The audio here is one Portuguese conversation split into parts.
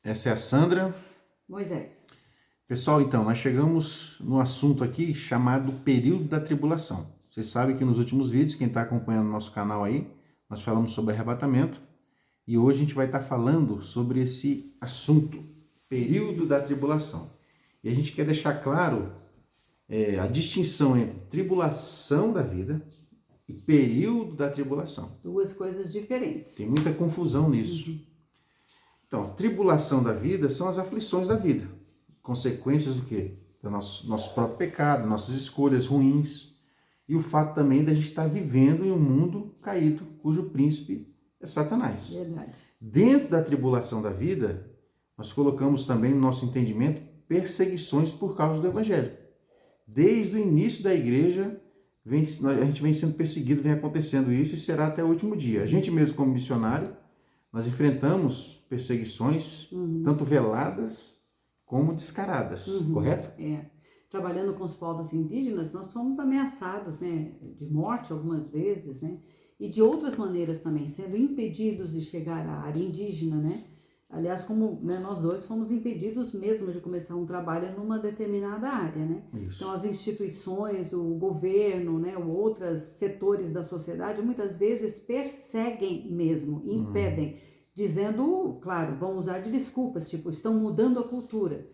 Essa é a Sandra. Moisés. Pessoal, então, nós chegamos no assunto aqui chamado período da tribulação. Vocês sabem que nos últimos vídeos, quem está acompanhando o nosso canal aí, nós falamos sobre arrebatamento. E hoje a gente vai estar falando sobre esse assunto, período da tribulação. E a gente quer deixar claro a distinção entre tribulação da vida e período da tribulação. Duas coisas diferentes. Tem muita confusão nisso. Então, a tribulação da vida são as aflições da vida. Consequências do quê? Do nosso próprio pecado, nossas escolhas ruins. E o fato também da gente estar vivendo em um mundo caído, cujo príncipe é Satanás. Verdade. Dentro da tribulação da vida, nós colocamos também no nosso entendimento perseguições por causa do Evangelho. Desde o início da igreja, a gente vem sendo perseguido, vem acontecendo isso e será até o último dia. A gente mesmo como missionário, nós enfrentamos perseguições, tanto veladas como descaradas, correto? É. Trabalhando com os povos indígenas, nós somos ameaçados, né, de morte algumas vezes, né, e de outras maneiras também, sendo impedidos de chegar à área indígena, né. Aliás, como nós dois fomos impedidos mesmo de começar um trabalho numa determinada área, né? Isso. Então, as instituições, o governo, né, ou outros setores da sociedade, muitas vezes perseguem mesmo, impedem, dizendo, claro, vão usar de desculpas, tipo, estão mudando a cultura.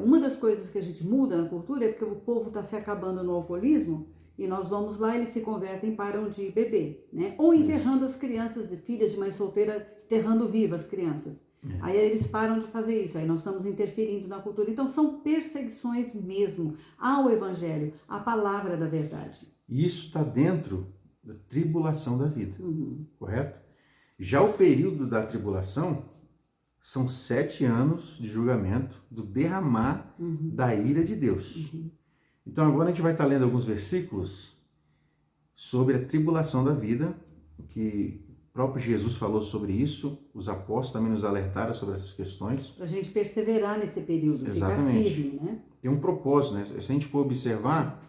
Uma das coisas que a gente muda na cultura é porque o povo está se acabando no alcoolismo e nós vamos lá, eles se convertem e param de beber, né? Ou enterrando as crianças, de filhas de mãe solteira, enterrando vivas as crianças. Aí eles param de fazer isso, aí nós estamos interferindo na cultura. Então são perseguições mesmo ao Evangelho, à palavra da verdade. Isso está dentro da tribulação da vida, correto? Já o período da tribulação são 7 anos de julgamento do derramar da ira de Deus. Então agora a gente vai estar lendo alguns versículos sobre a tribulação da vida, que o próprio Jesus falou sobre isso, os apóstolos também nos alertaram sobre essas questões. Para a gente perseverar nesse período, Exatamente. ficar firme, né? Tem um propósito, né? Se a gente for observar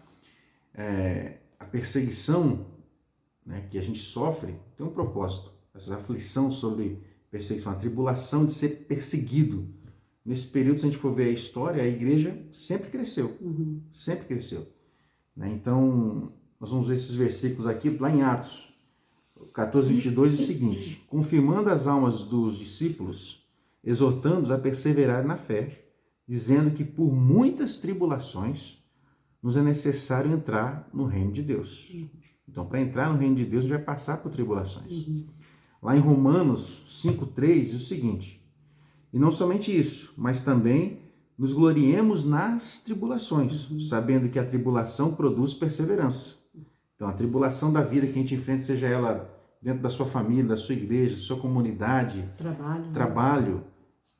a perseguição, né, que a gente sofre, tem um propósito. Essa aflição sobre perseguição, a tribulação de ser perseguido. Nesse período, se a gente for ver a história, a igreja sempre cresceu. Sempre cresceu. Né? Então, nós vamos ver esses versículos aqui, lá em Atos 14, 22, diz o seguinte: confirmando as almas dos discípulos, exortando-os a perseverar na fé, dizendo que por muitas tribulações nos é necessário entrar no reino de Deus. Então, para entrar no reino de Deus, a gente vai passar por tribulações. Lá em Romanos 5,3 diz o seguinte: e não somente isso, mas também nos gloriemos nas tribulações, sabendo que a tribulação produz perseverança. Então, a tribulação da vida que a gente enfrenta, seja ela dentro da sua família, da sua igreja, da sua comunidade, trabalho,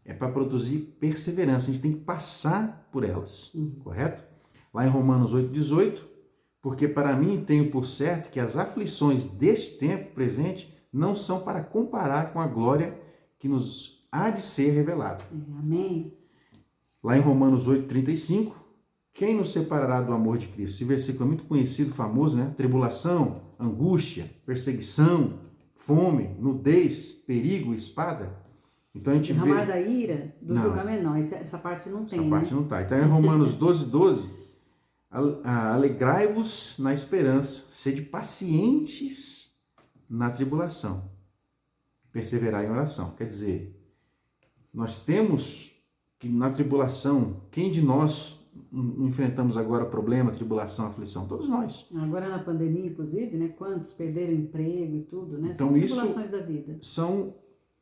é para produzir perseverança. A gente tem que passar por elas, correto? Lá em Romanos 8,18, porque para mim tenho por certo que as aflições deste tempo presente não são para comparar com a glória que nos há de ser revelada. Amém. Lá em Romanos 8,35, quem nos separará do amor de Cristo? Esse versículo é muito conhecido, famoso, né? Tribulação, angústia, perseguição, fome, nudez, perigo, espada. Então a gente derramar vê... da ira, do julgamento, não, essa parte não tem. Essa parte não está. Então em Romanos 12, alegrai-vos na esperança, sede pacientes na tribulação, perseverar em oração. Quer dizer, nós temos que na tribulação, quem de nós enfrentamos agora problema, tribulação, aflição? Todos nós. Agora na pandemia, inclusive, né? Quantos perderam emprego e tudo, né? Então, são tribulações da vida. São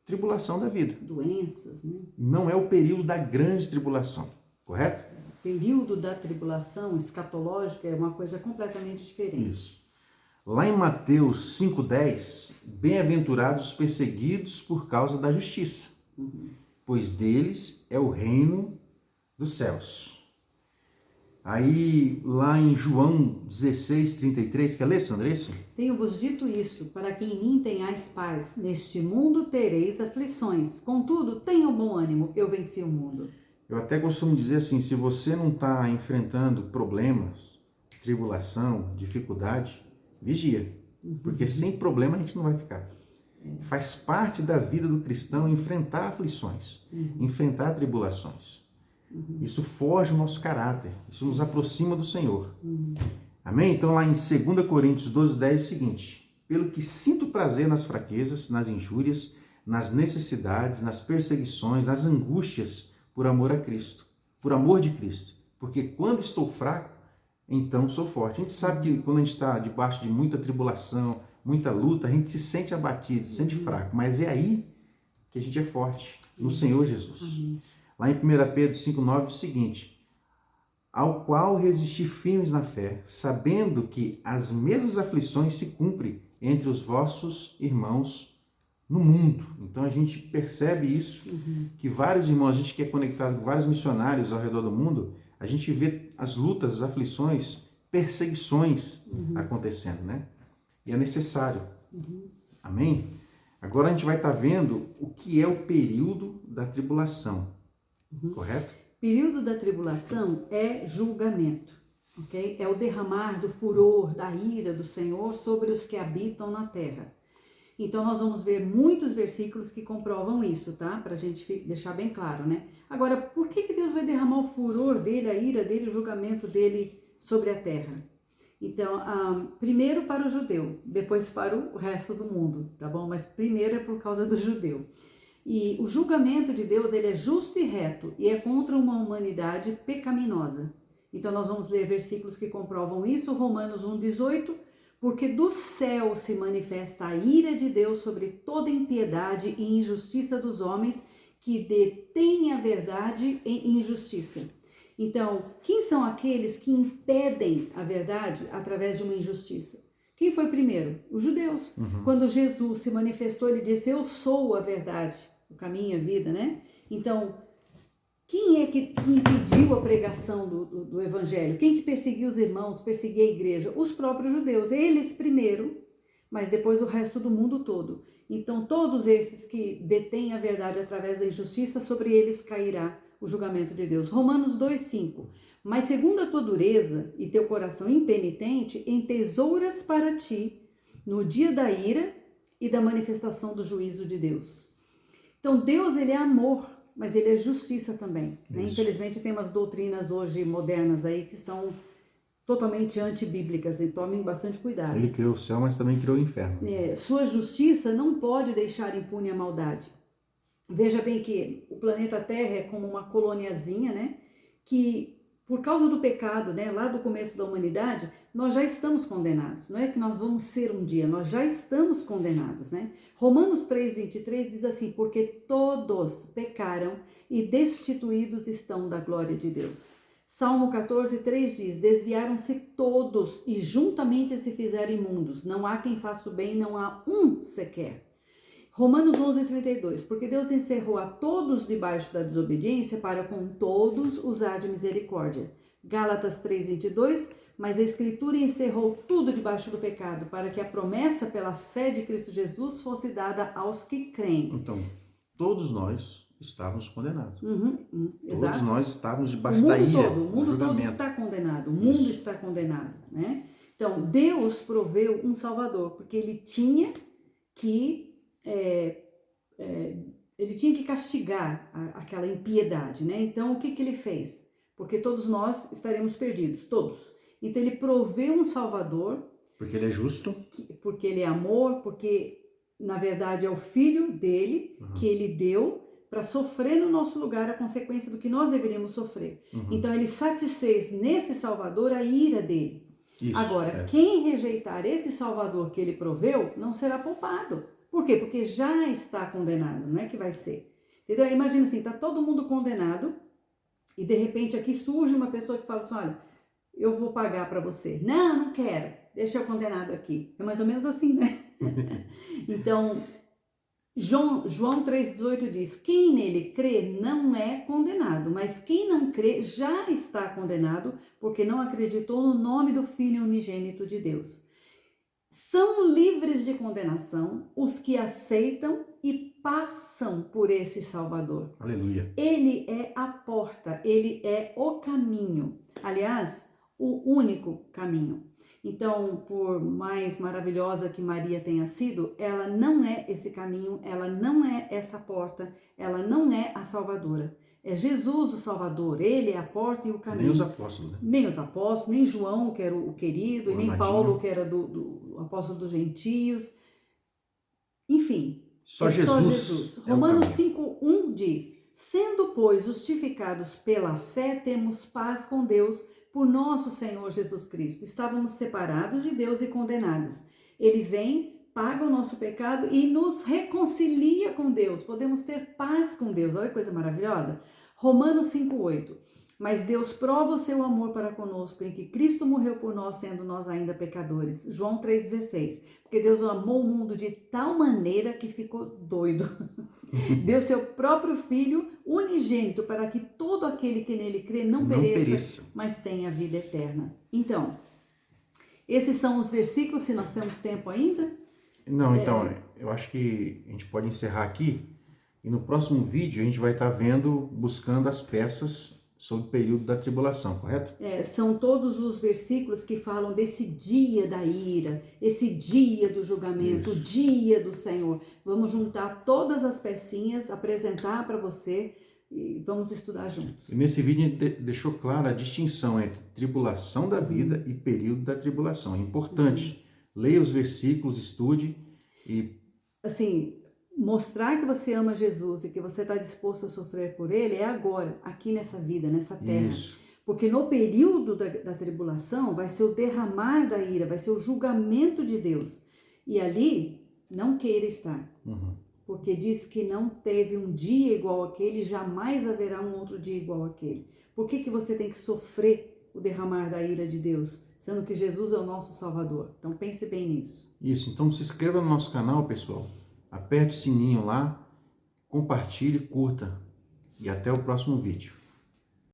tribulação da vida. Doenças, né? Não é o período da grande tribulação, correto? O período da tribulação escatológica é uma coisa completamente diferente. Isso. Lá em Mateus 5,10, bem-aventurados os perseguidos por causa da justiça, pois deles é o reino dos céus. Aí, lá em João 16:33, quer ler, Sandra, esse? Tenho-vos dito isso, para que em mim tenhais paz. Neste mundo tereis aflições. Contudo, tenham bom ânimo, eu venci o mundo. Eu até costumo dizer assim, se você não está enfrentando problemas, tribulação, dificuldade, vigia. Porque sem problema a gente não vai ficar. Faz parte da vida do cristão enfrentar aflições, enfrentar tribulações. Isso forja o nosso caráter, isso nos aproxima do Senhor. Amém? Então lá em 2 Coríntios 12:10 é o seguinte: pelo que sinto prazer nas fraquezas, nas injúrias, nas necessidades, nas perseguições, nas angústias, por amor a Cristo, por amor de Cristo. Porque quando estou fraco, então sou forte. A gente sabe que quando a gente está debaixo de muita tribulação, muita luta, a gente se sente abatido, se sente fraco. Mas é aí que a gente é forte, no Senhor Jesus. Lá em 1 Pedro 5:9 diz o seguinte: ao qual resisti firmes na fé, sabendo que as mesmas aflições se cumprem entre os vossos irmãos no mundo. Então a gente percebe isso, que vários irmãos, a gente que é conectado com vários missionários ao redor do mundo, a gente vê as lutas, as aflições, perseguições acontecendo, né? E é necessário. Amém? Agora a gente vai estar vendo o que é o período da tribulação, correto? Período da tribulação é julgamento, ok? É o derramar do furor, da ira do Senhor sobre os que habitam na terra. Então, nós vamos ver muitos versículos que comprovam isso, tá? Pra gente deixar bem claro, né? Agora, por que Deus vai derramar o furor dele, a ira dele, o julgamento dele sobre a terra? Então, primeiro para o judeu, depois para o resto do mundo, tá bom? Mas primeiro é por causa do judeu. E o julgamento de Deus, ele é justo e reto e é contra uma humanidade pecaminosa. Então, nós vamos ler versículos que comprovam isso. Romanos 1:18, porque do céu se manifesta a ira de Deus sobre toda impiedade e injustiça dos homens que detêm a verdade em injustiça. Então, quem são aqueles que impedem a verdade através de uma injustiça? Quem foi primeiro? Os judeus. Quando Jesus se manifestou, ele disse: eu sou a verdade, o caminho e a vida, né? Então, quem é que impediu a pregação do evangelho? Quem que perseguiu os irmãos, perseguia a igreja? Os próprios judeus. Eles primeiro, mas depois o resto do mundo todo. Então, todos esses que detêm a verdade através da injustiça, sobre eles cairá o julgamento de Deus. Romanos 2:5. Mas segundo a tua dureza e teu coração impenitente, entesouras para ti no dia da ira e da manifestação do juízo de Deus. Então, Deus, ele é amor, mas ele é justiça também, né? Infelizmente, tem umas doutrinas hoje modernas aí que estão totalmente antibíblicas, e tomem bastante cuidado. Ele criou o céu, mas também criou o inferno. Sua justiça não pode deixar impune a maldade. Veja bem que o planeta Terra é como uma coloniazinha, né? Que por causa do pecado, né, lá do começo da humanidade, nós já estamos condenados. Não é que nós vamos ser um dia, nós já estamos condenados, né? Romanos 3:23 diz assim: porque todos pecaram e destituídos estão da glória de Deus. Salmo 14:3 diz: desviaram-se todos e juntamente se fizeram imundos. Não há quem faça o bem, não há um sequer. Romanos 11:32, porque Deus encerrou a todos debaixo da desobediência para com todos usar de misericórdia. Gálatas 3:22, mas a Escritura encerrou tudo debaixo do pecado, para que a promessa pela fé de Cristo Jesus fosse dada aos que creem. Então, todos nós estávamos condenados. Exato. Todos nós estávamos debaixo da ira. O mundo todo está condenado, o mundo está condenado, né? Então, Deus proveu um Salvador, porque ele tinha que castigar aquela impiedade, né? Então, o que ele fez? Porque todos nós estaremos perdidos, todos. Então, ele proveu um Salvador. Porque ele é justo. Porque ele é amor, porque, na verdade, é o Filho dele que ele deu para sofrer no nosso lugar a consequência do que nós deveríamos sofrer. Então, ele satisfez nesse Salvador a ira dele. Isso, agora, quem rejeitar esse Salvador que ele proveu, não será poupado. Por quê? Porque já está condenado, não é que vai ser. Entendeu? Imagina assim, tá todo mundo condenado e de repente aqui surge uma pessoa que fala assim: olha, eu vou pagar para você. Não quero, deixa eu condenado aqui. É mais ou menos assim, né? Então, João 3,18 diz: quem nele crê não é condenado, mas quem não crê já está condenado, porque não acreditou no nome do Filho unigênito de Deus. São livres de condenação os que aceitam e passam por esse Salvador. Aleluia. Ele é a porta, ele é o caminho. Aliás, o único caminho. Então, por mais maravilhosa que Maria tenha sido, ela não é esse caminho, ela não é essa porta, ela não é a salvadora. É Jesus o Salvador, ele é a porta e o caminho. Nem os apóstolos, né? Nem os apóstolos, nem João, que era o querido, O e nem amadinho. Paulo, que era do apóstolo dos gentios. Enfim, Só Jesus. É o Romanos caminho. 5:1 diz: sendo, pois, justificados pela fé, temos paz com Deus por nosso Senhor Jesus Cristo. Estávamos separados de Deus e condenados. Ele vem, paga o nosso pecado e nos reconcilia com Deus. Podemos ter paz com Deus. Olha que coisa maravilhosa. Romanos 5:8. Mas Deus prova o seu amor para conosco em que Cristo morreu por nós, sendo nós ainda pecadores. João 3,16. Porque Deus amou o mundo de tal maneira que ficou doido. Deu seu próprio Filho unigênito para que todo aquele que nele crê não pereça, mas tenha vida eterna. Então, esses são os versículos, se nós temos tempo ainda. Não, então, eu acho que a gente pode encerrar aqui e no próximo vídeo a gente vai estar buscando as peças sobre o período da tribulação, correto? São todos os versículos que falam desse dia da ira, esse dia do julgamento, Isso. o dia do Senhor. Vamos juntar todas as pecinhas, apresentar para você e vamos estudar juntos. E nesse vídeo a gente deixou clara a distinção entre tribulação da vida e período da tribulação. É importante. Leia os versículos, estude e... Assim, mostrar que você ama Jesus e que você está disposto a sofrer por Ele é agora, aqui nessa vida, nessa terra. Isso. Porque no período da tribulação vai ser o derramar da ira, vai ser o julgamento de Deus. E ali, não queira estar. Porque diz que não teve um dia igual àquele, jamais haverá um outro dia igual àquele. Por que você tem que sofrer o derramar da ira de Deus, sendo que Jesus é o nosso Salvador? Então pense bem nisso. Isso, então se inscreva no nosso canal, pessoal. Aperte o sininho lá, compartilhe, curta. E até o próximo vídeo.